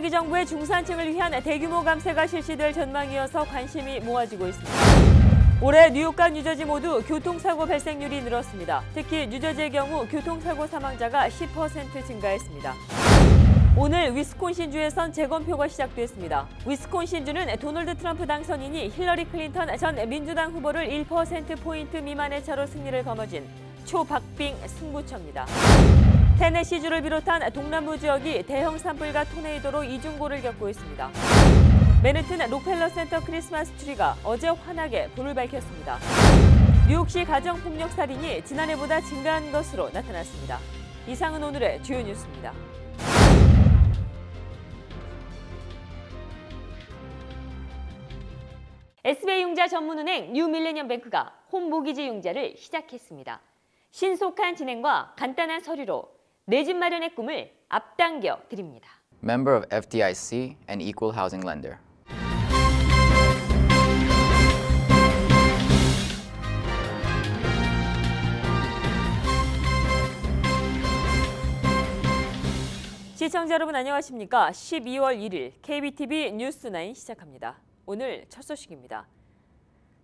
차기 정부의 중산층을 위한 대규모 감세가 실시될 전망이어서 관심이 모아지고 있습니다. 올해 뉴욕과 뉴저지 모두 교통사고 발생률이 늘었습니다. 특히 뉴저지의 경우 교통사고 사망자가 10% 증가했습니다. 오늘 위스콘신주에선 재검표가 시작됐습니다. 위스콘신주는 도널드 트럼프 당선인이 힐러리 클린턴 전 민주당 후보를 1%포인트 미만의 차로 승리를 거머쥔 초박빙 승부처입니다. 테네시주를 비롯한 동남부 지역이 대형 산불과 토네이도로 이중고를 겪고 있습니다. 맨해튼 록펠러 센터 크리스마스 트리가 어제 환하게 불을 밝혔습니다. 뉴욕시 가정폭력 살인이 지난해보다 증가한 것으로 나타났습니다. 이상은 오늘의 주요 뉴스입니다. SBI융자 전문은행 뉴밀레니엄뱅크가 홈모기지 융자를 시작했습니다. 신속한 진행과 간단한 서류로 내 집 마련의 꿈을 앞당겨 드립니다. Member of FDIC and equal housing lender. 시청자 여러분 안녕하십니까? 12월 1일 KBTV 뉴스9 시작합니다. 오늘 첫 소식입니다.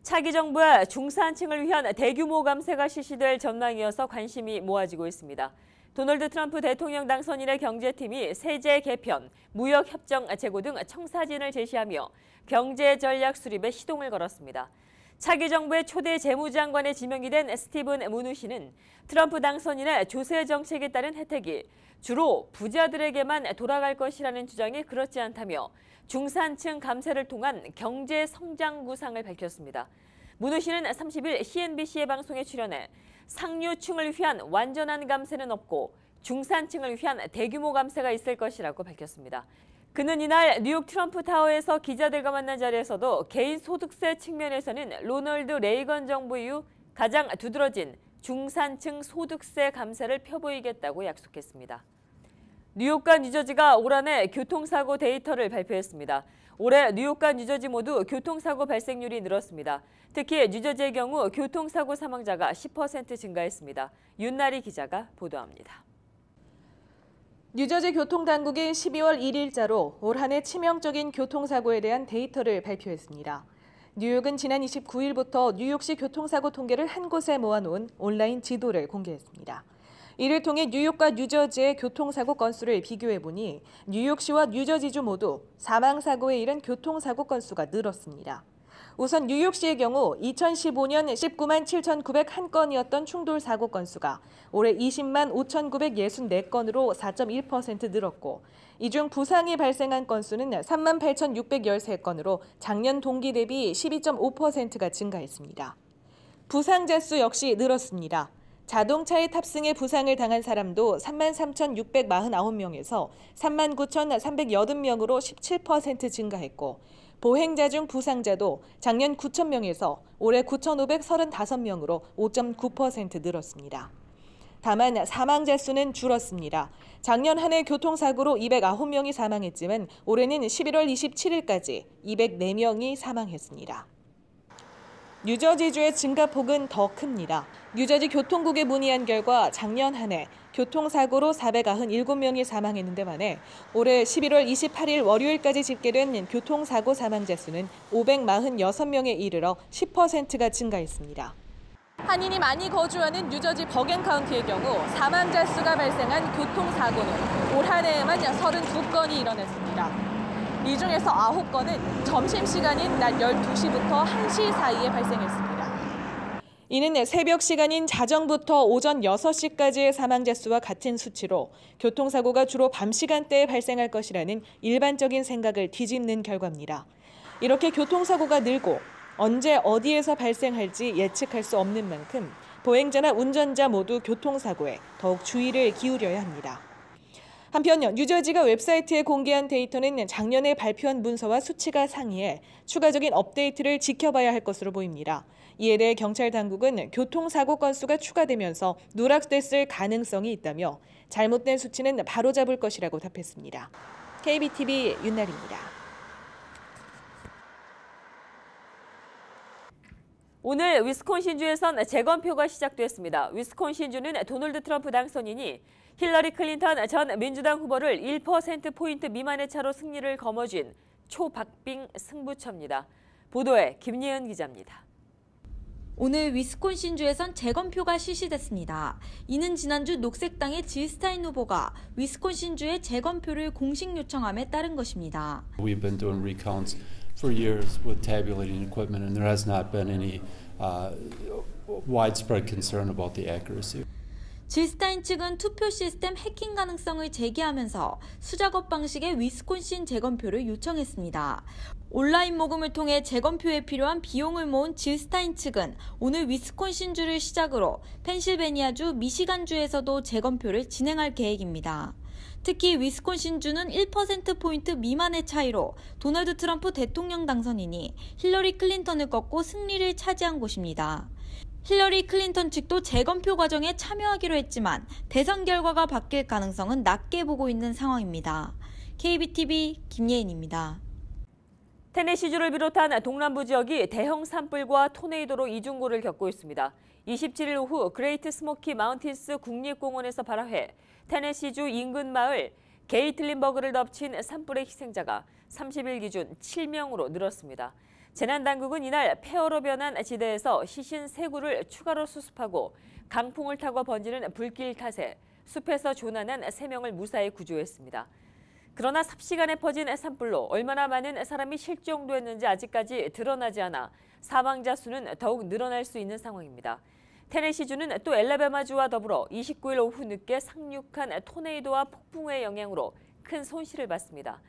차기 정부의 중산층을 위한 대규모 감세가 실시될 전망이어서 관심이 모아지고 있습니다. 도널드 트럼프 대통령 당선인의 경제팀이 세제 개편, 무역협정 재고 등 청사진을 제시하며 경제 전략 수립에 시동을 걸었습니다. 차기 정부의 초대 재무장관에 지명이 된 스티븐 무누신은 트럼프 당선인의 조세 정책에 따른 혜택이 주로 부자들에게만 돌아갈 것이라는 주장이 그렇지 않다며 중산층 감세를 통한 경제 성장 구상을 밝혔습니다. 무누신은 30일 CNBC의 방송에 출연해 상류층을 위한 완전한 감세는 없고 중산층을 위한 대규모 감세가 있을 것이라고 밝혔습니다. 그는 이날 뉴욕 트럼프 타워에서 기자들과 만난 자리에서도 개인 소득세 측면에서는 로널드 레이건 정부 이후 가장 두드러진 중산층 소득세 감세를 펴보이겠다고 약속했습니다. 뉴욕과 뉴저지가 올 한해 교통사고 데이터를 발표했습니다. 올해 뉴욕과 뉴저지 모두 교통사고 발생률이 늘었습니다. 특히 뉴저지의 경우 교통사고 사망자가 10% 증가했습니다. 윤나리 기자가 보도합니다. 뉴저지 교통당국이 12월 1일자로 올 한해 치명적인 교통사고에 대한 데이터를 발표했습니다. 뉴욕은 지난 29일부터 뉴욕시 교통사고 통계를 한 곳에 모아놓은 온라인 지도를 공개했습니다. 이를 통해 뉴욕과 뉴저지의 교통사고 건수를 비교해보니 뉴욕시와 뉴저지주 모두 사망사고에 이른 교통사고 건수가 늘었습니다. 우선 뉴욕시의 경우 2015년 19만 7,901건이었던 충돌사고 건수가 올해 20만 5,964건으로 4.1% 늘었고 이 중 부상이 발생한 건수는 3만 8,613건으로 작년 동기 대비 12.5%가 증가했습니다. 부상자 수 역시 늘었습니다. 자동차에 탑승해 부상을 당한 사람도 3만 3,649명에서 3만 9,380명으로 17% 증가했고 보행자 중 부상자도 작년 9,000명에서 올해 9,535명으로 5.9% 늘었습니다. 다만 사망자 수는 줄었습니다. 작년 한 해 교통사고로 209명이 사망했지만 올해는 11월 27일까지 204명이 사망했습니다. 뉴저지주의 증가폭은 더 큽니다. 뉴저지 교통국에 문의한 결과 작년 한 해 교통사고로 497명이 사망했는데 반해 올해 11월 28일 월요일까지 집계된 교통사고 사망자 수는 546명에 이르러 10%가 증가했습니다. 한인이 많이 거주하는 뉴저지 버겐 카운티의 경우 사망자 수가 발생한 교통사고는 올 한 해에만 32건이 일어났습니다. 이 중에서 9건은 점심시간인 낮 12시부터 1시 사이에 발생했습니다. 이는 새벽 시간인 자정부터 오전 6시까지의 사망자 수와 같은 수치로 교통사고가 주로 밤 시간대에 발생할 것이라는 일반적인 생각을 뒤집는 결과입니다. 이렇게 교통사고가 늘고 언제 어디에서 발생할지 예측할 수 없는 만큼 보행자나 운전자 모두 교통사고에 더욱 주의를 기울여야 합니다. 한편 뉴저지가 웹사이트에 공개한 데이터는 작년에 발표한 문서와 수치가 상이해 추가적인 업데이트를 지켜봐야 할 것으로 보입니다. 이에 대해 경찰 당국은 교통사고 건수가 추가되면서 누락됐을 가능성이 있다며 잘못된 수치는 바로잡을 것이라고 답했습니다. KBTV 윤나리입니다. 오늘 위스콘신주에선 재검표가 시작됐습니다. 위스콘신주는 도널드 트럼프 당선인이 힐러리 클린턴 전 민주당 후보를 1%포인트 미만의 차로 승리를 거머쥔 초박빙 승부처입니다. 보도에 김예은 기자입니다. 오늘 위스콘신주에선 재검표가 실시됐습니다. 이는 지난주 녹색당의 질 스타인 후보가 위스콘신주의 재검표를 공식 요청함에 따른 것입니다. We've been doing recounts for years with tabulating equipment, and there has not been any widespread concern about the accuracy. 질 스타인 측은 투표 시스템 해킹 가능성을 제기하면서 수작업 방식의 위스콘신 재검표를 요청했습니다. 온라인 모금을 통해 재검표에 필요한 비용을 모은 질 스타인 측은 오늘 위스콘신주를 시작으로 펜실베니아주, 미시간주에서도 재검표를 진행할 계획입니다. 특히 위스콘신주는 1%포인트 미만의 차이로 도널드 트럼프 대통령 당선인이 힐러리 클린턴을 꺾고 승리를 차지한 곳입니다. 힐러리 클린턴 측도 재검표 과정에 참여하기로 했지만 대선 결과가 바뀔 가능성은 낮게 보고 있는 상황입니다. KBTV 김예인입니다. 테네시주를 비롯한 동남부 지역이 대형 산불과 토네이도로 이중고를 겪고 있습니다. 27일 오후 그레이트 스모키 마운틴스 국립공원에서 발화해 테네시주 인근 마을 게이틀린버그를 덮친 산불의 희생자가 30일 기준 7명으로 늘었습니다. 재난당국은 이날 폐허로 변한 지대에서 시신 3구를 추가로 수습하고 강풍을 타고 번지는 불길 탓에 숲에서 조난한 3명을 무사히 구조했습니다. 그러나 삽시간에 퍼진 산불로 얼마나 많은 사람이 실종됐는지 아직까지 드러나지 않아 사망자 수는 더욱 늘어날 수 있는 상황입니다. 테네시주는 또 엘라바마주와 더불어 29일 오후 늦게 상륙한 토네이도와 폭풍의 영향으로 큰 손실을 봤습니다.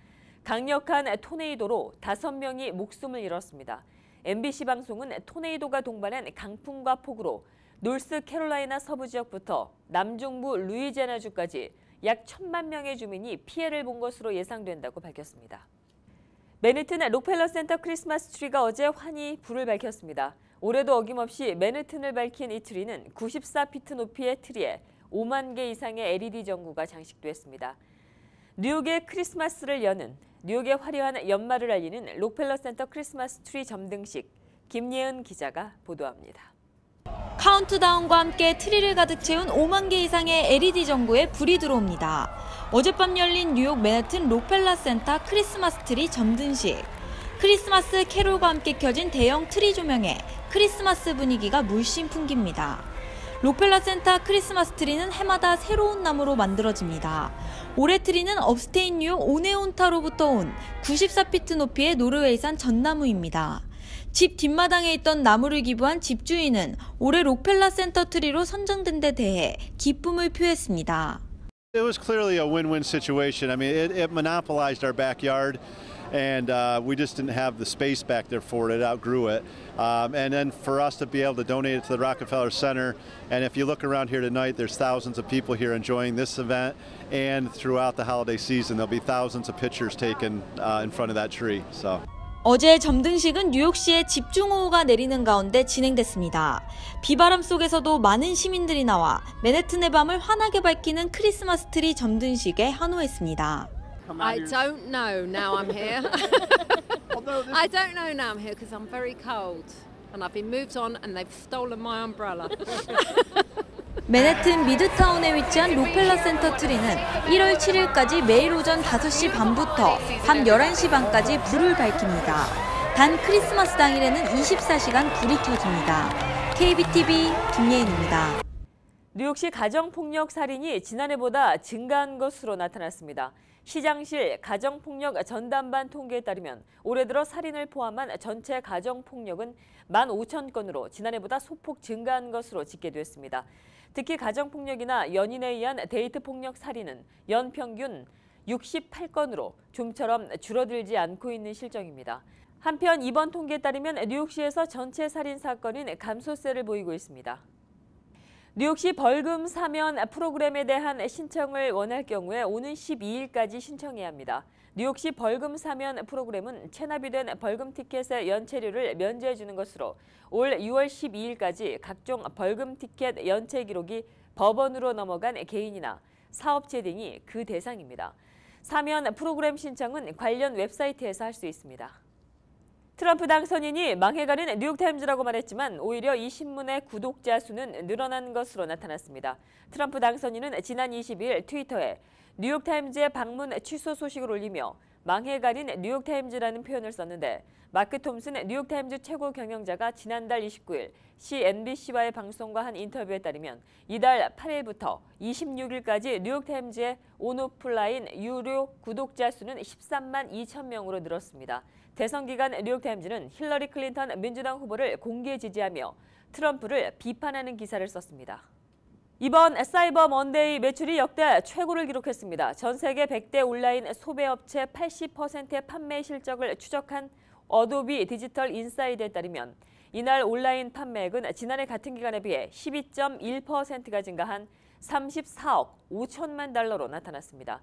강력한 토네이도로 5명이 목숨을 잃었습니다. MBC 방송은 토네이도가 동반한 강풍과 폭우로 노스캐롤라이나 서부 지역부터 남중부 루이지애나주까지 약 1,000만 명의 주민이 피해를 본 것으로 예상된다고 밝혔습니다. 맨해튼 록펠러 센터 크리스마스 트리가 어제 환히 불을 밝혔습니다. 올해도 어김없이 맨해튼을 밝힌 이 트리는 94피트 높이의 트리에 5만 개 이상의 LED 전구가 장식됐습니다. 뉴욕의 크리스마스를 여는 뉴욕의 화려한 연말을 알리는 록펠러 센터 크리스마스 트리 점등식, 김예은 기자가 보도합니다. 카운트다운과 함께 트리를 가득 채운 5만 개 이상의 LED 전구에 불이 들어옵니다. 어젯밤 열린 뉴욕 맨해튼 록펠러 센터 크리스마스 트리 점등식. 크리스마스 캐롤과 함께 켜진 대형 트리 조명에 크리스마스 분위기가 물씬 풍깁니다. 록펠러 센터 크리스마스 트리는 해마다 새로운 나무로 만들어집니다. 올해 트리는 업스테인 뉴욕 오네온타로부터 온 94피트 높이의 노르웨이산 전나무입니다. 집 뒷마당에 있던 나무를 기부한 집주인은 올해 록펠러 센터 트리로 선정된 데 대해 기쁨을 표했습니다. It was clearly a win-win situation. I mean, it monopolized our backyard, and we just didn't have the space back there for it. It outgrew it. And then for us to be able to donate it to the Rockefeller Center, and if you look around here tonight, there's thousands of people here enjoying this event, and throughout the holiday season, there'll be thousands of pictures taken in front of that tree. So. 어제 점등식은 뉴욕시에 집중호우가 내리는 가운데 진행됐습니다. 비바람 속에서도 많은 시민들이 나와 맨해튼의 밤을 환하게 밝히는 크리스마스 트리 점등식에 환호했습니다. I don't know now I'm here. I don't know now I'm here because I'm very cold and I've been moved on and they've stolen my umbrella. 맨해튼 미드타운에 위치한 록펠러 센터 트리는 1월 7일까지 매일 오전 5시 반부터 밤 11시 반까지 불을 밝힙니다. 단 크리스마스 당일에는 24시간 불이 켜집니다. KBTV 김예인입니다. 뉴욕시 가정폭력 살인이 지난해보다 증가한 것으로 나타났습니다. 시장실 가정폭력 전담반 통계에 따르면 올해 들어 살인을 포함한 전체 가정폭력은 15,000건으로 지난해보다 소폭 증가한 것으로 집계됐습니다. 특히 가정폭력이나 연인에 의한 데이트폭력 살인은 연평균 68건으로 좀처럼 줄어들지 않고 있는 실정입니다. 한편 이번 통계에 따르면 뉴욕시에서 전체 살인 사건은 감소세를 보이고 있습니다. 뉴욕시 벌금 사면 프로그램에 대한 신청을 원할 경우에 오는 12일까지 신청해야 합니다. 뉴욕시 벌금 사면 프로그램은 체납이 된 벌금 티켓의 연체료를 면제해 주는 것으로 올 6월 12일까지 각종 벌금 티켓 연체 기록이 법원으로 넘어간 개인이나 사업체 등이 그 대상입니다. 사면 프로그램 신청은 관련 웹사이트에서 할 수 있습니다. 트럼프 당선인이 망해가는 뉴욕타임즈라고 말했지만 오히려 이 신문의 구독자 수는 늘어난 것으로 나타났습니다. 트럼프 당선인은 지난 22일 트위터에 뉴욕타임즈의 방문 취소 소식을 올리며 망해가는 뉴욕타임즈라는 표현을 썼는데 마크 톰슨 뉴욕타임즈 최고 경영자가 지난달 29일 CNBC와의 방송과 한 인터뷰에 따르면 이달 8일부터 26일까지 뉴욕타임즈의 온오프라인 유료 구독자 수는 13만 2천 명으로 늘었습니다. 대선 기간 뉴욕타임즈는 힐러리 클린턴 민주당 후보를 공개 지지하며 트럼프를 비판하는 기사를 썼습니다. 이번 사이버 먼데이 매출이 역대 최고를 기록했습니다. 전 세계 100대 온라인 소매업체 80%의 판매 실적을 추적한 어도비 디지털 인사이드에 따르면 이날 온라인 판매액은 지난해 같은 기간에 비해 12.1%가 증가한 34억 5천만 달러로 나타났습니다.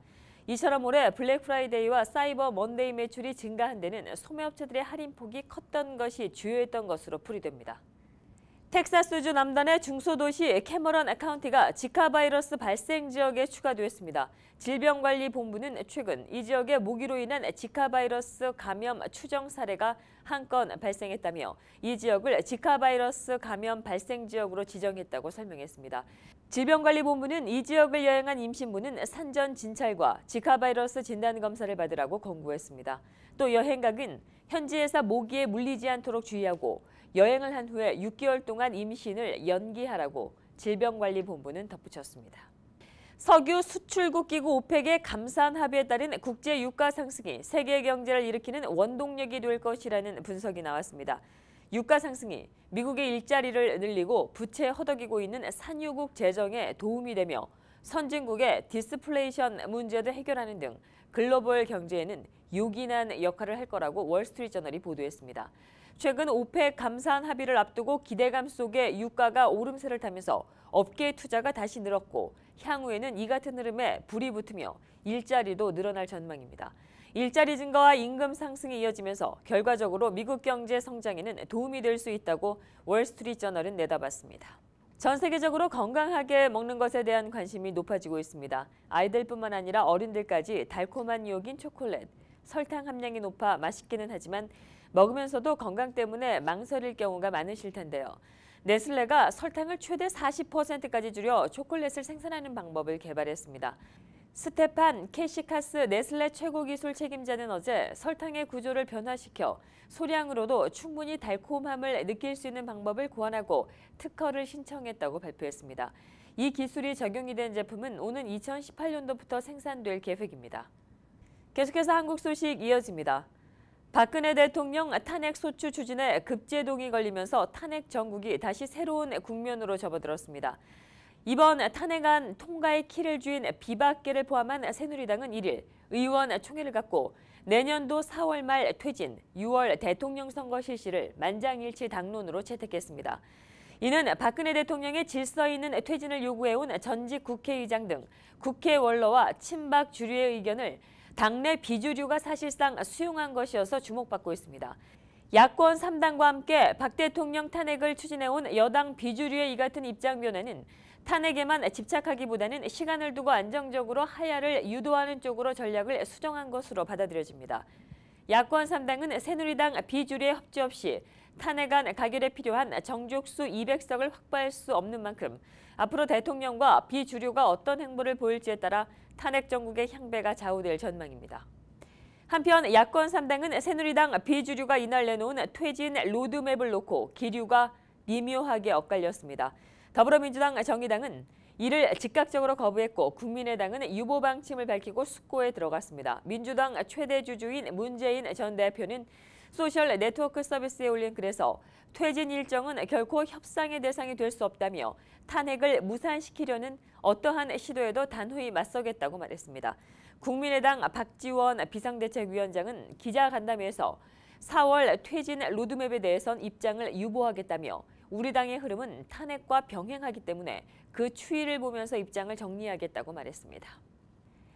이처럼 올해 블랙 프라이데이와 사이버 먼데이 매출이 증가한 데는 소매업체들의 할인폭이 컸던 것이 주요했던 것으로 풀이됩니다. 텍사스주 남단의 중소도시 캐머런 카운티가 지카 바이러스 발생 지역에 추가되었습니다. 질병관리본부는 최근 이 지역에 모기로 인한 지카 바이러스 감염 추정 사례가 한 건 발생했다며 이 지역을 지카 바이러스 감염 발생 지역으로 지정했다고 설명했습니다. 질병관리본부는 이 지역을 여행한 임신부는 산전 진찰과 지카 바이러스 진단 검사를 받으라고 권고했습니다. 또 여행객은 현지에서 모기에 물리지 않도록 주의하고 여행을 한 후에 6개월 동안 임신을 연기하라고 질병관리본부는 덧붙였습니다. 석유 수출국 기구 오펙의 감산 합의에 따른 국제 유가 상승이 세계 경제를 일으키는 원동력이 될 것이라는 분석이 나왔습니다. 유가 상승이 미국의 일자리를 늘리고 부채 허덕이고 있는 산유국 재정에 도움이 되며 선진국의 디스플레이션 문제도 해결하는 등 글로벌 경제에는 요긴한 역할을 할 거라고 월스트리트저널이 보도했습니다. 최근 오펙 감산 합의를 앞두고 기대감 속에 유가가 오름세를 타면서 업계 투자가 다시 늘었고 향후에는 이 같은 흐름에 불이 붙으며 일자리도 늘어날 전망입니다. 일자리 증가와 임금 상승이 이어지면서 결과적으로 미국 경제 성장에는 도움이 될 수 있다고 월스트리트저널은 내다봤습니다. 전 세계적으로 건강하게 먹는 것에 대한 관심이 높아지고 있습니다. 아이들뿐만 아니라 어른들까지 달콤한 유혹인 초콜릿, 설탕 함량이 높아 맛있기는 하지만 먹으면서도 건강 때문에 망설일 경우가 많으실 텐데요. 네슬레가 설탕을 최대 40%까지 줄여 초콜릿을 생산하는 방법을 개발했습니다. 스테판 캐시카스 네슬레 최고기술 책임자는 어제 설탕의 구조를 변화시켜 소량으로도 충분히 달콤함을 느낄 수 있는 방법을 고안하고 특허를 신청했다고 발표했습니다. 이 기술이 적용이 된 제품은 오는 2018년도부터 생산될 계획입니다. 계속해서 한국 소식 이어집니다. 박근혜 대통령 탄핵 소추 추진에 급제동이 걸리면서 탄핵 정국이 다시 새로운 국면으로 접어들었습니다. 이번 탄핵안 통과의 키를 쥐인 비박계를 포함한 새누리당은 1일 의원 총회를 갖고 내년도 4월 말 퇴진, 6월 대통령 선거 실시를 만장일치 당론으로 채택했습니다. 이는 박근혜 대통령의 질서 있는 퇴진을 요구해온 전직 국회의장 등 국회 원로와 친박 주류의 의견을 당내 비주류가 사실상 수용한 것이어서 주목받고 있습니다. 야권 3당과 함께 박 대통령 탄핵을 추진해온 여당 비주류의 이 같은 입장 변화는 탄핵에만 집착하기보다는 시간을 두고 안정적으로 하야를 유도하는 쪽으로 전략을 수정한 것으로 받아들여집니다. 야권 3당은 새누리당 비주류의 협조 없이 탄핵안 가결에 필요한 정족수 200석을 확보할 수 없는 만큼 앞으로 대통령과 비주류가 어떤 행보를 보일지에 따라 탄핵 정국의 향배가 좌우될 전망입니다. 한편 야권 3당은 새누리당 비주류가 이날 내놓은 퇴진 로드맵을 놓고 기류가 미묘하게 엇갈렸습니다. 더불어민주당, 정의당은 이를 즉각적으로 거부했고 국민의당은 유보 방침을 밝히고 숙고에 들어갔습니다. 민주당 최대 주주인 문재인 전 대표는 소셜 네트워크 서비스에 올린 글에서 퇴진 일정은 결코 협상의 대상이 될 수 없다며 탄핵을 무산시키려는 어떠한 시도에도 단호히 맞서겠다고 말했습니다. 국민의당 박지원 비상대책위원장은 기자간담회에서 4월 퇴진 로드맵에 대해선 입장을 유보하겠다며 우리 당의 흐름은 탄핵과 병행하기 때문에 그 추이를 보면서 입장을 정리하겠다고 말했습니다.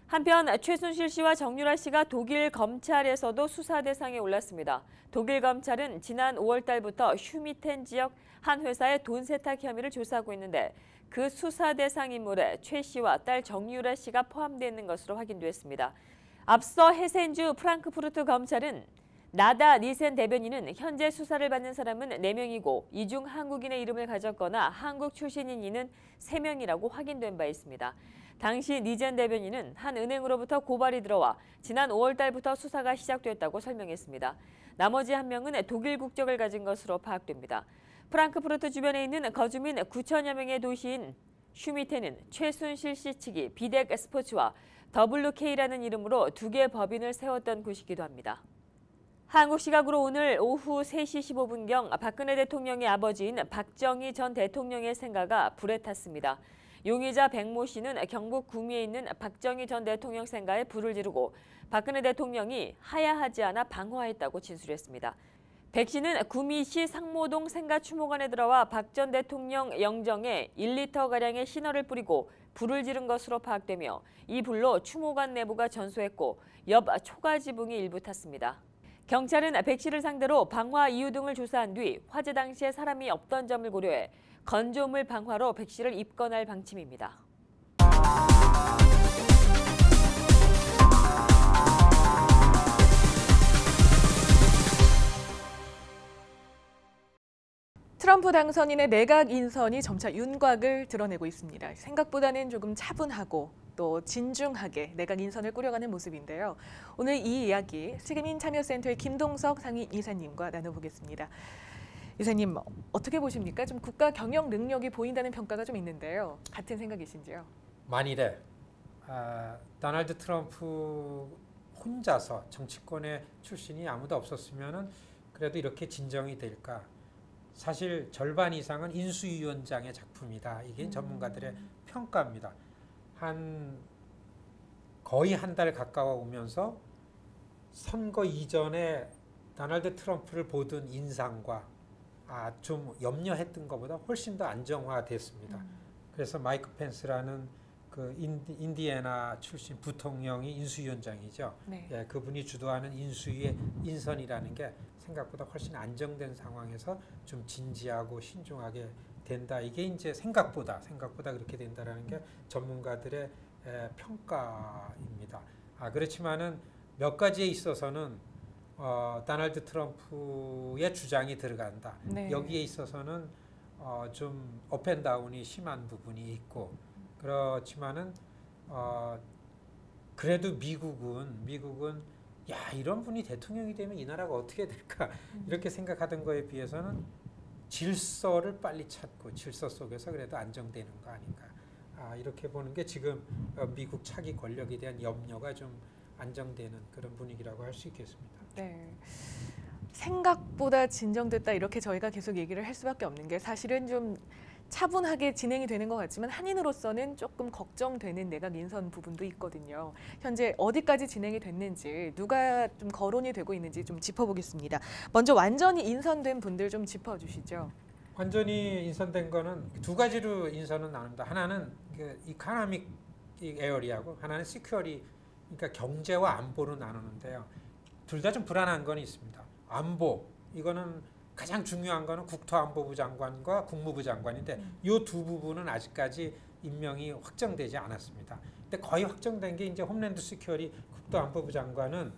한편 최순실 씨와 정유라 씨가 독일 검찰에서도 수사 대상에 올랐습니다. 독일 검찰은 지난 5월 달부터 슈미텐 지역 한 회사의 돈 세탁 혐의를 조사하고 있는데 그 수사 대상 인물에 최 씨와 딸 정유라 씨가 포함되어 있는 것으로 확인됐습니다. 앞서 헤센주 프랑크푸르트 검찰은 나다 니센 대변인은 현재 수사를 받는 사람은 4명이고 이 중 한국인의 이름을 가졌거나 한국 출신인 이는 3명이라고 확인된 바 있습니다. 당시 니젠 대변인은 한 은행으로부터 고발이 들어와 지난 5월 달부터 수사가 시작됐다고 설명했습니다. 나머지 1명은 독일 국적을 가진 것으로 파악됩니다. 프랑크푸르트 주변에 있는 거주민 9천여 명의 도시인 슈미테는 최순실 씨 측이 비덱 스포츠와 WK라는 이름으로 2개 법인을 세웠던 곳이기도 합니다. 한국 시각으로 오늘 오후 3시 15분경 박근혜 대통령의 아버지인 박정희 전 대통령의 생가가 불에 탔습니다. 용의자 백모 씨는 경북 구미에 있는 박정희 전 대통령 생가에 불을 지르고 박근혜 대통령이 하야하지 않아 방화했다고 진술했습니다. 백 씨는 구미시 상모동 생가 추모관에 들어와 박 전 대통령 영정에 1리터가량의 신화를 뿌리고 불을 지른 것으로 파악되며 이 불로 추모관 내부가 전소했고 옆 초가 지붕이 일부 탔습니다. 경찰은 백 씨를 상대로 방화 이유 등을 조사한 뒤 화재 당시에 사람이 없던 점을 고려해 건조물 방화로 백 씨를 입건할 방침입니다. 트럼프 당선인의 내각 인선이 점차 윤곽을 드러내고 있습니다. 생각보다는 조금 차분하고 또 진중하게 내각 인선을 꾸려가는 모습인데요. 오늘 이 이야기 세계민 참여센터의 김동석 상임 이사님과 나눠보겠습니다. 이사님, 어떻게 보십니까? 좀 국가 경영 능력이 보인다는 평가가 좀 있는데요. 같은 생각이신지요? 만일에 도널드 트럼프 혼자서 정치권의 출신이 아무도 없었으면은 그래도 이렇게 진정이 될까? 사실 절반 이상은 인수위원장의 작품이다. 이게 전문가들의 평가입니다. 거의 한 달 가까워 오면서 선거 이전에 도널드 트럼프를 보던 인상과 좀 염려했던 것보다 훨씬 더 안정화됐습니다. 그래서 마이크 펜스라는 그 인디애나 출신 부통령이 인수위원장이죠. 네. 예, 그분이 주도하는 인수위의 인선이라는 게 생각보다 훨씬 안정된 상황에서 좀 진지하고 신중하게 된다. 이게 이제 생각보다 그렇게 된다라는 게 전문가들의 평가입니다. 그렇지만은 몇 가지에 있어서는 도널드 트럼프의 주장이 들어간다. 네. 여기에 있어서는 좀 업앤다운이 심한 부분이 있고 그렇지만은 그래도 미국은 야 이런 분이 대통령이 되면 이 나라가 어떻게 될까 이렇게 생각하던 거에 비해서는 질서를 빨리 찾고 질서 속에서 그래도 안정되는 거 아닌가 이렇게 보는 게 지금 미국 차기 권력에 대한 염려가 좀 안정되는 그런 분위기라고 할 수 있겠습니다. 네. 생각보다 진정됐다 이렇게 저희가 계속 얘기를 할 수밖에 없는 게 사실은 좀 차분하게 진행이 되는 것 같지만 한인으로서는 조금 걱정되는 내각 인선 부분도 있거든요. 현재 어디까지 진행이 됐는지 누가 좀 거론이 되고 있는지 좀 짚어보겠습니다. 먼저 완전히 인선된 분들 좀 짚어주시죠. 완전히 인선된 거는 두 가지로 인선은 나눕니다. 하나는 그 이코노믹 에어리하고 하나는 시큐어리 그러니까 경제와 안보로 나누는데요. 둘 다 좀 불안한 건 있습니다. 안보 이거는 가장 중요한 거는 국토안보부 장관과 국무부 장관인데 이 두 부분은 아직까지 임명이 확정되지 않았습니다. 근데 거의 확정된 게 이제 홈랜드 시큐어리 국토안보부 장관은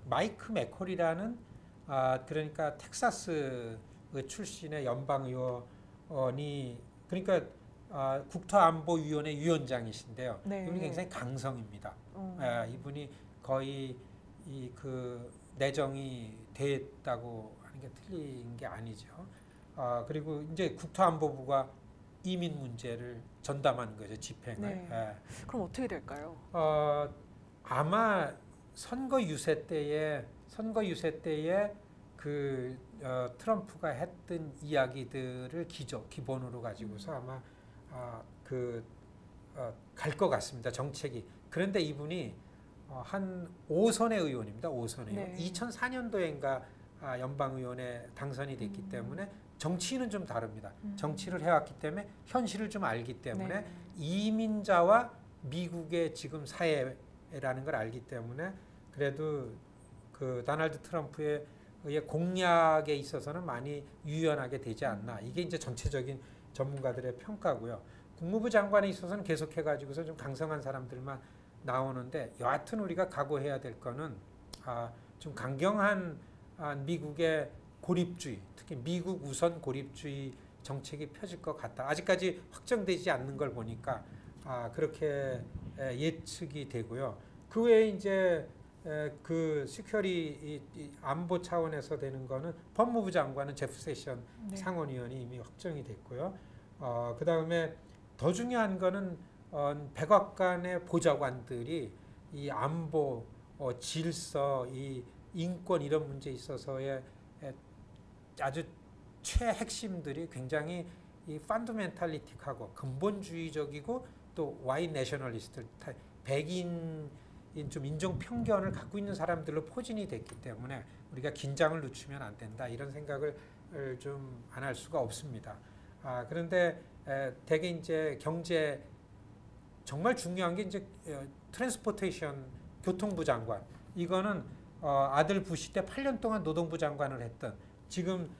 마이크 맥콜이라는 그러니까 텍사스 출신의 연방의원이 그러니까 국토안보위원회 위원장이신데요. 네. 이분이 굉장히 강성입니다. 이분이 거의 그 내정이 됐다고 하는 게 틀린 게 아니죠. 그리고 이제 국토안보부가 이민 문제를 전담하는 거죠, 집행을. 네. 그럼 어떻게 될까요? 아마 선거 유세 때에 그 트럼프가 했던 이야기들을 기본으로 가지고서 아마 갈 것 같습니다. 정책이. 그런데 이분이 한 5선의 의원입니다. 5선의 의원. 네. 2004년도인가 연방의원에 당선이 됐기 때문에 정치는 좀 다릅니다. 정치를 해왔기 때문에 현실을 좀 알기 때문에 네. 이민자와 미국의 지금 사회라는 걸 알기 때문에 그래도 그 도널드 트럼프의 공약에 있어서는 많이 유연하게 되지 않나. 이게 이제 전체적인 전문가들의 평가고요. 국무부 장관에 있어서는 계속해가지고서 좀 강성한 사람들만 나오는데 여하튼 우리가 각오해야 될 거는 좀 강경한 미국의 고립주의, 특히 미국 우선 고립주의 정책이 펴질 것 같다. 아직까지 확정되지 않는 걸 보니까 그렇게 예측이 되고요. 그 외에 이제 그 시큐리 안보 차원에서 되는 거는 법무부 장관은 제프 세션 상원의원이 이미 확정이 됐고요. 그 다음에 더 중요한 거는 백악관의 보좌관들이 이 안보, 질서, 이 인권 이런 문제에 있어서의 아주 최핵심들이 굉장히 이 펀더멘탈리틱하고 근본주의적이고 또 와이트 내셔널리스트, 백인 좀 인종 편견을 갖고 있는 사람들로 포진이 됐기 때문에 우리가 긴장을 늦추면 안 된다 이런 생각을 좀 안 할 수가 없습니다. 그런데 대개 이제 경제 정말 중요한 게 이제 트랜스포테이션 교통부 장관 이거는 아들 부시 때 8년 동안 노동부 장관을 했던 지금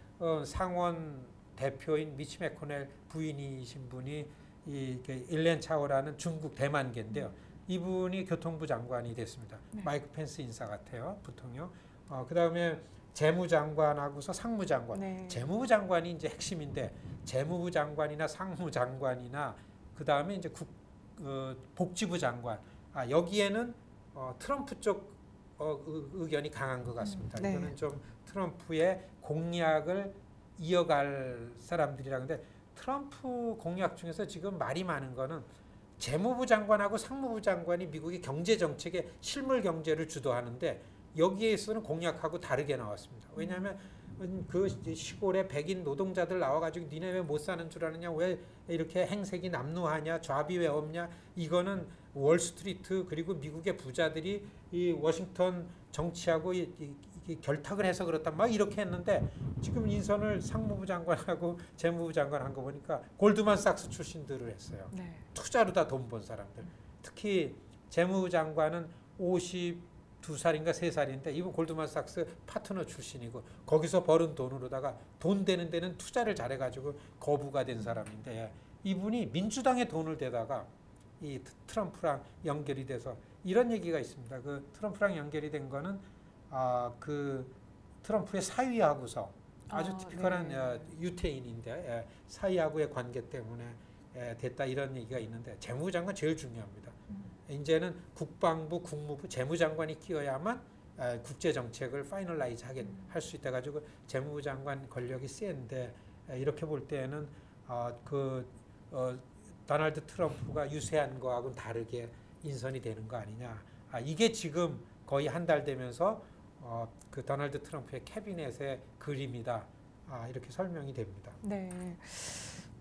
상원 대표인 미치 매코넬 부인이신 분이 이 일렌 차오라는 중국 대만계인데요. 이분이 교통부 장관이 됐습니다. 마이크 펜스 인사 같아요, 보통요. 그 다음에 재무장관하고서 상무장관. 재무부 장관이 이제 핵심인데 재무부 장관이나 상무장관이나 그 다음에 이제 복지부 장관. 여기에는 트럼프 쪽 의견이 강한 것 같습니다. 이거는 좀 트럼프의 공약을 이어갈 사람들이라 근데 트럼프 공약 중에서 지금 말이 많은 거는 재무부 장관하고 상무부 장관이 미국의 경제 정책에 실물 경제를 주도하는데 여기에서는 공약하고 다르게 나왔습니다. 왜냐하면 그 시골에 백인 노동자들 나와가지고 니네 왜 못 사는 줄 아느냐, 왜 이렇게 행색이 남루하냐, 좌비 왜 없냐, 이거는 월스트리트 그리고 미국의 부자들이 이 워싱턴 정치하고 결탁을 해서 그렇다 막 이렇게 했는데 지금 인선을 상무부 장관하고 재무부 장관 한 거 보니까 골드만삭스 출신들을 했어요. 투자로 다 돈 번 사람들. 특히 재무부 장관은 52살인가 3살인데 이분 골드만삭스 파트너 출신이고 거기서 벌은 돈으로다가 돈 되는 데는 투자를 잘해가지고 거부가 된 사람인데 이분이 민주당의 돈을 대다가 이 트럼프랑 연결이 돼서 이런 얘기가 있습니다. 그 트럼프랑 연결이 된 거는 그 트럼프의 사위하고서 아주 티피컬한 유태인인데 사위하고의 관계 때문에 됐다 이런 얘기가 있는데 재무부 장관 제일 중요합니다. 이제는 국방부, 국무부, 재무장관이 끼어야만 국제 정책을 파이널라이즈 하게 할 수 있다 가지고 재무부 장관 권력이 센데 이렇게 볼 때는 도널드 트럼프가 유세한 거하고는 다르게 인선이 되는 거 아니냐. 이게 지금 거의 한 달 되면서 그 도널드 트럼프의 캐비넷의 그림이다. 이렇게 설명이 됩니다.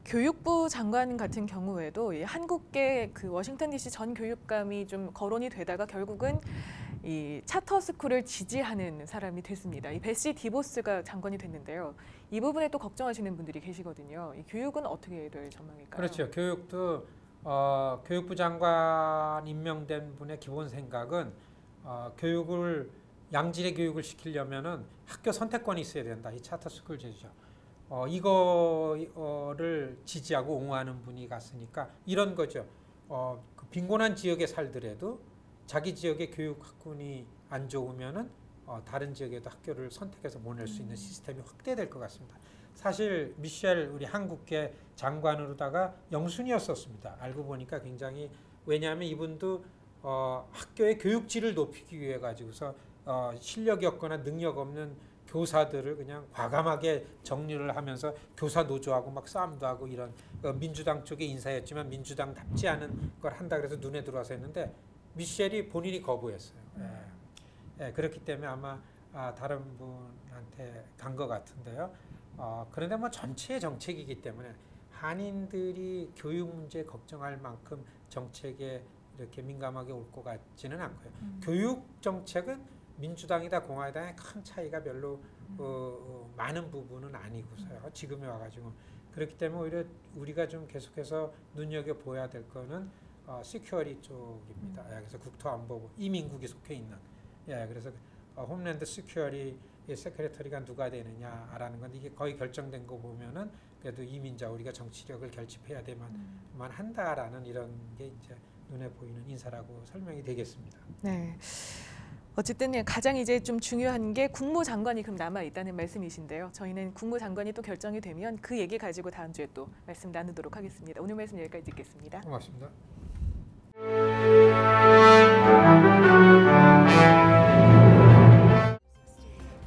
교육부 장관 같은 경우에도 이 한국계 그 워싱턴 DC 전 교육감이 좀 거론이 되다가 결국은 이 차터 스쿨을 지지하는 사람이 됐습니다. 이 베시 디보스가 장관이 됐는데요. 이 부분에 또 걱정하시는 분들이 계시거든요. 이 교육은 어떻게 될 전망일까요? 그렇죠. 교육도 교육부 장관 임명된 분의 기본 생각은 교육을 양질의 교육을 시키려면은 학교 선택권이 있어야 된다. 이 차터 스쿨 제도죠. 이거를 지지하고 옹호하는 분이 갔으니까 이런 거죠. 그 빈곤한 지역에 살더라도 자기 지역의 교육 학군이 안 좋으면은 다른 지역에도 학교를 선택해서 보낼 수 있는 시스템이 확대될 것 같습니다. 사실 미셸 우리 한국계 장관으로다가 영순이었었습니다. 알고 보니까 굉장히 왜냐하면 이분도 학교의 교육질을 높이기 위해 가지고서 실력이 없거나 능력 없는 교사들을 그냥 과감하게 정리를 하면서 교사 노조하고 막 싸움도 하고 이런 민주당 쪽의 인사였지만 민주당답지 않은 걸 한다 그래서 눈에 들어와서 했는데 미셸이 본인이 거부했어요. 그렇기 때문에 아마 다른 분한테 간 것 같은데요. 그런데 뭐 전체의 정책이기 때문에 한인들이 교육 문제 걱정할 만큼 정책에 이렇게 민감하게 올 것 같지는 않고요. 교육 정책은 민주당이다 공화당의 큰 차이가 별로 많은 부분은 아니고서요. 지금에 와가지고 그렇기 때문에 오히려 우리가 좀 계속해서 눈여겨봐야 될 거는 시큐어리 쪽입니다. 그래서 국토안보부 이민국이 속해 있는 그래서 홈랜드 시큐어리 세크레터리가 누가 되느냐라는 건데 이게 거의 결정된 거 보면은 그래도 이민자 우리가 정치력을 결집해야 되만 한다라는 이런 게 이제 눈에 보이는 인사라고 설명이 되겠습니다. 어쨌든 가장 이제 좀 중요한 게 국무장관이 그럼 남아 있다는 말씀이신데요. 저희는 국무장관이 또 결정이 되면 그 얘기 가지고 다음 주에 또 말씀 나누도록 하겠습니다. 오늘 말씀 여기까지 듣겠습니다. 고맙습니다.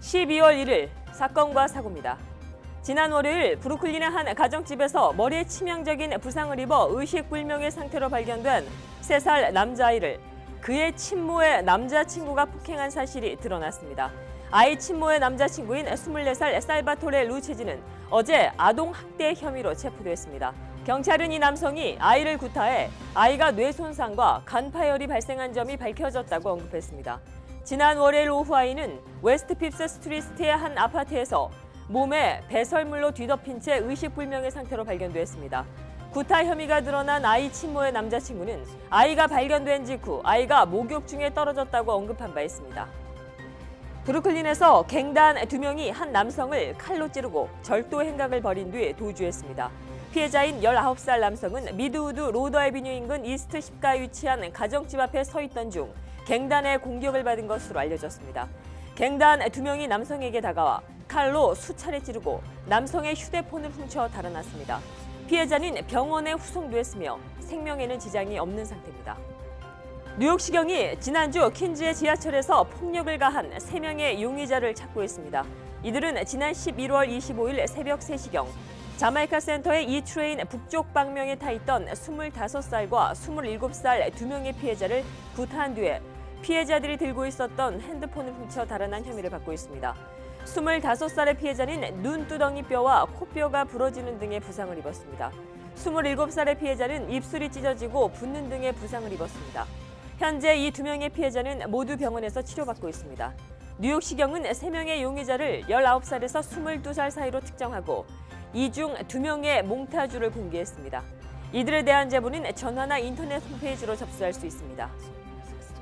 12월 1일 사건과 사고입니다. 지난 월요일 브루클린의 한 가정집에서 머리에 치명적인 부상을 입어 의식불명의 상태로 발견된 3살 남자아이를 그의 친모의 남자친구가 폭행한 사실이 드러났습니다. 아이 친모의 남자친구인 24살 살바토레 루체지는 어제 아동학대 혐의로 체포됐습니다. 경찰은 이 남성이 아이를 구타해 아이가 뇌손상과 간파열이 발생한 점이 밝혀졌다고 언급했습니다. 지난 월요일 오후 아이는 웨스트 핍스 스트리트의 한 아파트에서 몸에 배설물로 뒤덮인 채 의식불명의 상태로 발견됐습니다. 구타 혐의가 드러난 아이 친모의 남자친구는 아이가 발견된 직후 아이가 목욕 중에 떨어졌다고 언급한 바 있습니다. 브루클린에서 갱단 2명이 한 남성을 칼로 찌르고 절도 행각을 벌인 뒤 도주했습니다. 피해자인 19살 남성은 미드우드 로더 애비뉴 인근 이스트 10가에 위치한 가정집 앞에 서 있던 중 갱단의 공격을 받은 것으로 알려졌습니다. 갱단 2명이 남성에게 다가와 칼로 수차례 찌르고 남성의 휴대폰을 훔쳐 달아났습니다. 피해자는 병원에 후송됐으며 생명에는 지장이 없는 상태입니다. 뉴욕시경이 지난주 퀸즈의 지하철에서 폭력을 가한 3명의 용의자를 찾고 있습니다. 이들은 지난 11월 25일 새벽 3시경 자마이카 센터의 E-트레인 북쪽 방면에 타 있던 25살과 27살 2명의 피해자를 구타한 뒤에 피해자들이 들고 있었던 핸드폰을 훔쳐 달아난 혐의를 받고 있습니다. 25살의 피해자는 눈두덩이 뼈와 코뼈가 부러지는 등의 부상을 입었습니다. 27살의 피해자는 입술이 찢어지고 붓는 등의 부상을 입었습니다. 현재 이 2명의 피해자는 모두 병원에서 치료받고 있습니다. 뉴욕시경은 3명의 용의자를 19살에서 22살 사이로 특정하고 이 중 2명의 몽타주를 공개했습니다. 이들에 대한 제보는 전화나 인터넷 홈페이지로 접수할 수 있습니다.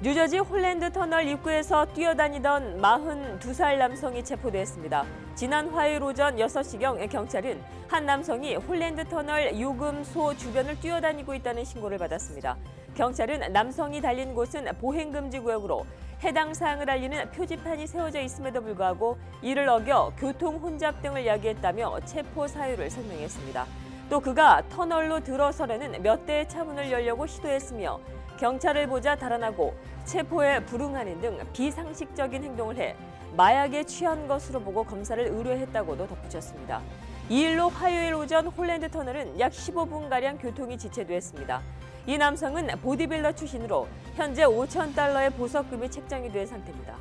뉴저지 홀랜드 터널 입구에서 뛰어다니던 42살 남성이 체포됐습니다. 지난 화요일 오전 6시경 경찰은 한 남성이 홀랜드 터널 요금소 주변을 뛰어다니고 있다는 신고를 받았습니다. 경찰은 남성이 달린 곳은 보행금지 구역으로 해당 사항을 알리는 표지판이 세워져 있음에도 불구하고 이를 어겨 교통 혼잡 등을 야기했다며 체포 사유를 설명했습니다. 또 그가 터널로 들어서려는 몇 대의 차문을 열려고 시도했으며 경찰을 보자 달아나고 체포에 불응하는 등 비상식적인 행동을 해 마약에 취한 것으로 보고 검사를 의뢰했다고도 덧붙였습니다. 이 일로 화요일 오전 홀랜드 터널은 약 15분가량 교통이 지체됐습니다. 이 남성은 보디빌더 출신으로 현재 $5,000의 보석금이 책정이 된 상태입니다.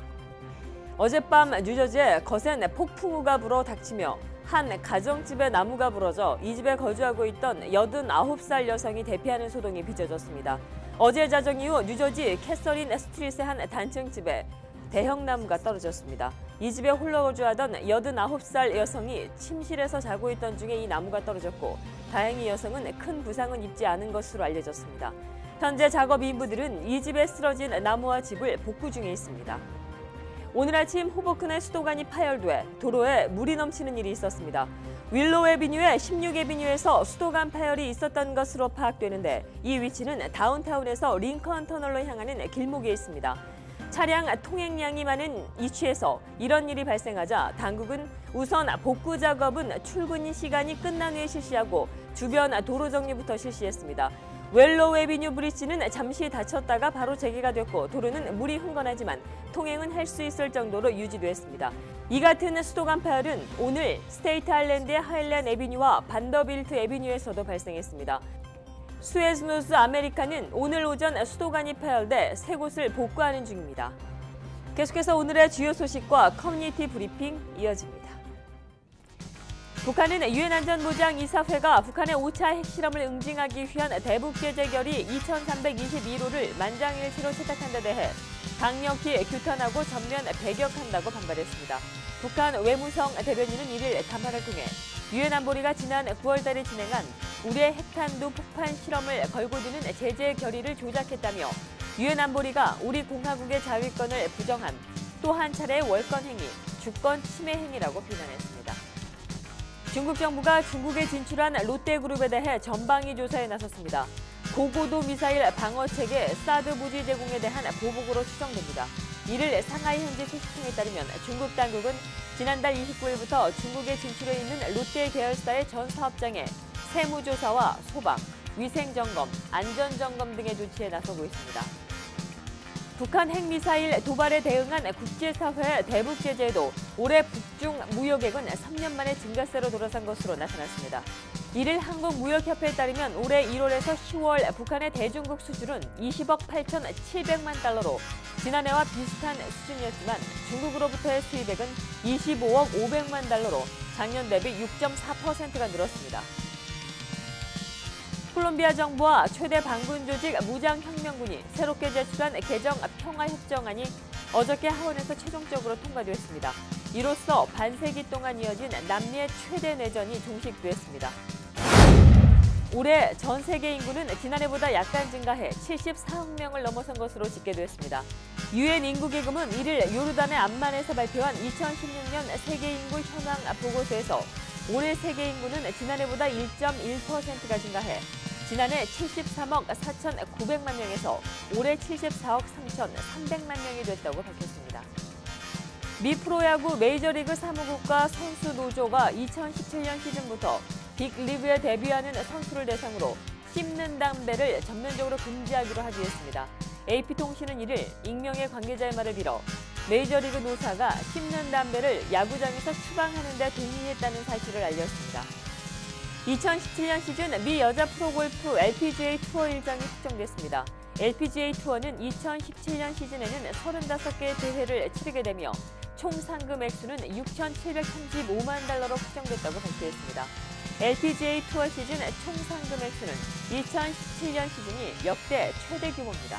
어젯밤 뉴저지에 거센 폭풍우가 불어 닥치며 한 가정집에 나무가 부러져 이 집에 거주하고 있던 89살 여성이 대피하는 소동이 빚어졌습니다. 어제 자정 이후 뉴저지 캐서린 스트리트의 한 단층집에 대형 나무가 떨어졌습니다. 이 집에 홀로 거주하던 89살 여성이 침실에서 자고 있던 중에 이 나무가 떨어졌고 다행히 여성은 큰 부상은 입지 않은 것으로 알려졌습니다. 현재 작업 인부들은 이 집에 쓰러진 나무와 집을 복구 중에 있습니다. 오늘 아침 호보큰의 수도관이 파열돼 도로에 물이 넘치는 일이 있었습니다. 윌로우 애비뉴의 16애비뉴에서 수도관 파열이 있었던 것으로 파악되는데 이 위치는 다운타운에서 링컨 터널로 향하는 길목에 있습니다. 차량 통행량이 많은 이취에서 이런 일이 발생하자 당국은 우선 복구 작업은 출근 시간이 끝난 후에 실시하고 주변 도로 정리부터 실시했습니다. 웰로우 애비뉴 브릿지는 잠시 닫혔다가 바로 재개가 됐고 도로는 물이 흥건하지만 통행은 할 수 있을 정도로 유지됐습니다. 이 같은 수도관 파열은 오늘 스테이트 아일랜드의 하일랜드 애비뉴와 반더빌트 애비뉴에서도 발생했습니다. 수에즈노스 아메리카는 오늘 오전 수도관이 파열돼 3곳을 복구하는 중입니다. 계속해서 오늘의 주요 소식과 커뮤니티 브리핑 이어집니다. 북한은 유엔 안전보장이사회가 북한의 5차 핵실험을 응징하기 위한 대북제재결의 2322호를 만장일치로 채택한 데 대해 강력히 규탄하고 전면 배격한다고 반발했습니다. 북한 외무성 대변인은 1일 담화를 통해 유엔 안보리가 지난 9월 달에 진행한 우리의 핵탄두 폭발 실험을 걸고 드는 제재 결의를 조작했다며 유엔 안보리가 우리 공화국의 자위권을 부정한 또 한 차례의 월권 행위, 주권 침해 행위라고 비난했습니다. 중국 정부가 중국에 진출한 롯데그룹에 대해 전방위 조사에 나섰습니다. 고고도 미사일 방어체계 사드 부지 제공에 대한 보복으로 추정됩니다. 이를 상하이 현지 소식통에 따르면 중국 당국은 지난달 29일부터 중국에 진출해 있는 롯데 계열사의 전 사업장에 세무조사와 소방, 위생점검, 안전점검 등의 조치에 나서고 있습니다. 북한 핵미사일 도발에 대응한 국제사회의 대북 제재에도 올해 북중 무역액은 3년 만에 증가세로 돌아선 것으로 나타났습니다. 이를 한국무역협회에 따르면 올해 1월에서 10월 북한의 대중국 수출은 20억 8,700만 달러로 지난해와 비슷한 수준이었지만 중국으로부터의 수입액은 25억 500만 달러로 작년 대비 6.4%가 늘었습니다. 콜롬비아 정부와 최대 반군 조직 무장혁명군이 새롭게 제출한 개정 평화협정안이 어저께 하원에서 최종적으로 통과되었습니다. 이로써 반세기 동안 이어진 남미의 최대 내전이 종식됐습니다. 올해 전 세계 인구는 지난해보다 약간 증가해 74억 명을 넘어선 것으로 집계됐습니다. 유엔 인구기금은 이를 요르단의 암만에서 발표한 2016년 세계 인구 현황 보고서에서 올해 세계 인구는 지난해보다 1.1%가 증가해 지난해 73억 4,900만 명에서 올해 74억 3,300만 명이 됐다고 밝혔습니다. 미 프로야구 메이저리그 사무국과 선수 노조가 2017년 시즌부터 빅리그에 데뷔하는 선수를 대상으로 씹는 담배를 전면적으로 금지하기로 합의했습니다. AP통신은 이를 익명의 관계자의 말을 빌어 메이저리그 노사가 씹는 담배를 야구장에서 추방하는 데 동의했다는 사실을 알렸습니다. 2017년 시즌 미 여자 프로골프 LPGA 투어 일정이 확정됐습니다. LPGA 투어는 2017년 시즌에는 35개의 대회를 치르게 되며 총 상금 액수는 6,735만 달러로 확정됐다고 발표했습니다. LPGA 투어 시즌 총 상금 액수는 2017년 시즌이 역대 최대 규모입니다.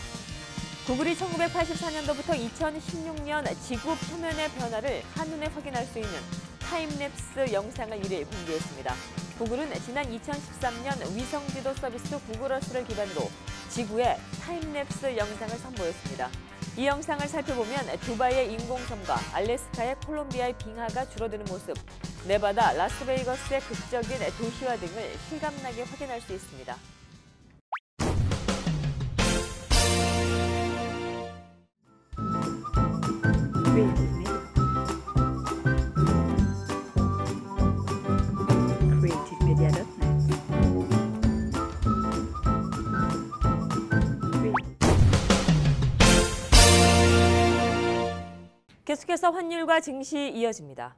구글이 1984년도부터 2016년 지구 표면의 변화를 한눈에 확인할 수 있는 타임랩스 영상을 1일 공개했습니다. 구글은 지난 2013년 위성지도 서비스 구글어스를 기반으로 지구의 타임랩스 영상을 선보였습니다. 이 영상을 살펴보면 두바이의 인공섬과 알래스카의 콜롬비아의 빙하가 줄어드는 모습, 네바다, 라스베이거스의 극적인 도시화 등을 실감나게 확인할 수 있습니다. 계속해서 환율과 증시 이어집니다.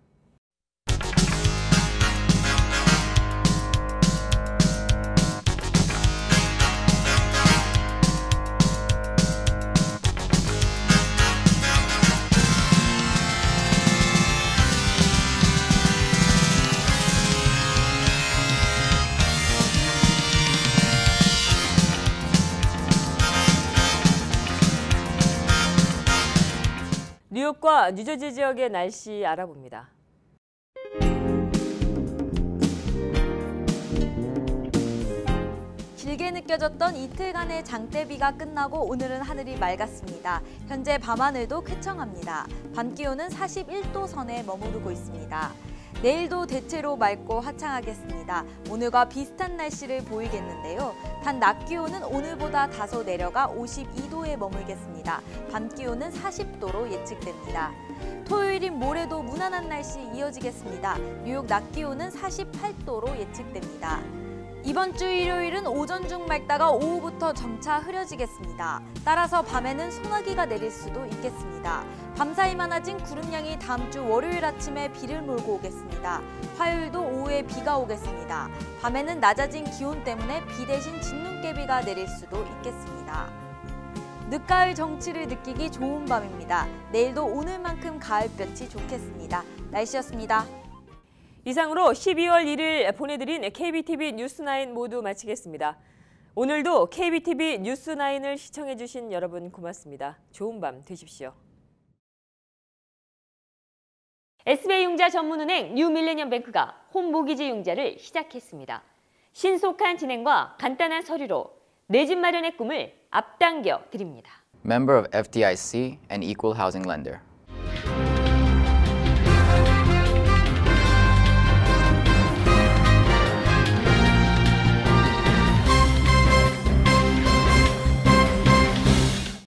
뉴욕과 뉴저지 지역의 날씨 알아봅니다. 길게 느껴졌던 이틀간의 장대비가 끝나고 오늘은 하늘이 맑았습니다. 현재 밤하늘도 쾌청합니다. 밤 기온은 41도 선에 머무르고 있습니다. 내일도 대체로 맑고 화창하겠습니다. 오늘과 비슷한 날씨를 보이겠는데요. 단 낮 기온은 오늘보다 다소 내려가 52도에 머물겠습니다. 밤 기온은 40도로 예측됩니다. 토요일인 모레도 무난한 날씨 이어지겠습니다. 뉴욕 낮 기온은 48도로 예측됩니다. 이번 주 일요일은 오전 중 맑다가 오후부터 점차 흐려지겠습니다. 따라서 밤에는 소나기가 내릴 수도 있겠습니다. 밤사이 많아진 구름량이 다음 주 월요일 아침에 비를 몰고 오겠습니다. 화요일도 오후에 비가 오겠습니다. 밤에는 낮아진 기온 때문에 비 대신 진눈깨비가 내릴 수도 있겠습니다. 늦가을 정취를 느끼기 좋은 밤입니다. 내일도 오늘만큼 가을볕이 좋겠습니다. 날씨였습니다. 이상으로 12월 1일 보내드린 KBTV 뉴스9 모두 마치겠습니다. 오늘도 KBTV 뉴스9을 시청해주신 여러분 고맙습니다. 좋은 밤 되십시오. SBI융자 전문은행 뉴밀레니엄뱅크가 홈모기지 융자를 시작했습니다. 신속한 진행과 간단한 서류로 내 집 마련의 꿈을 앞당겨 드립니다. Member of FDIC and equal housing lender.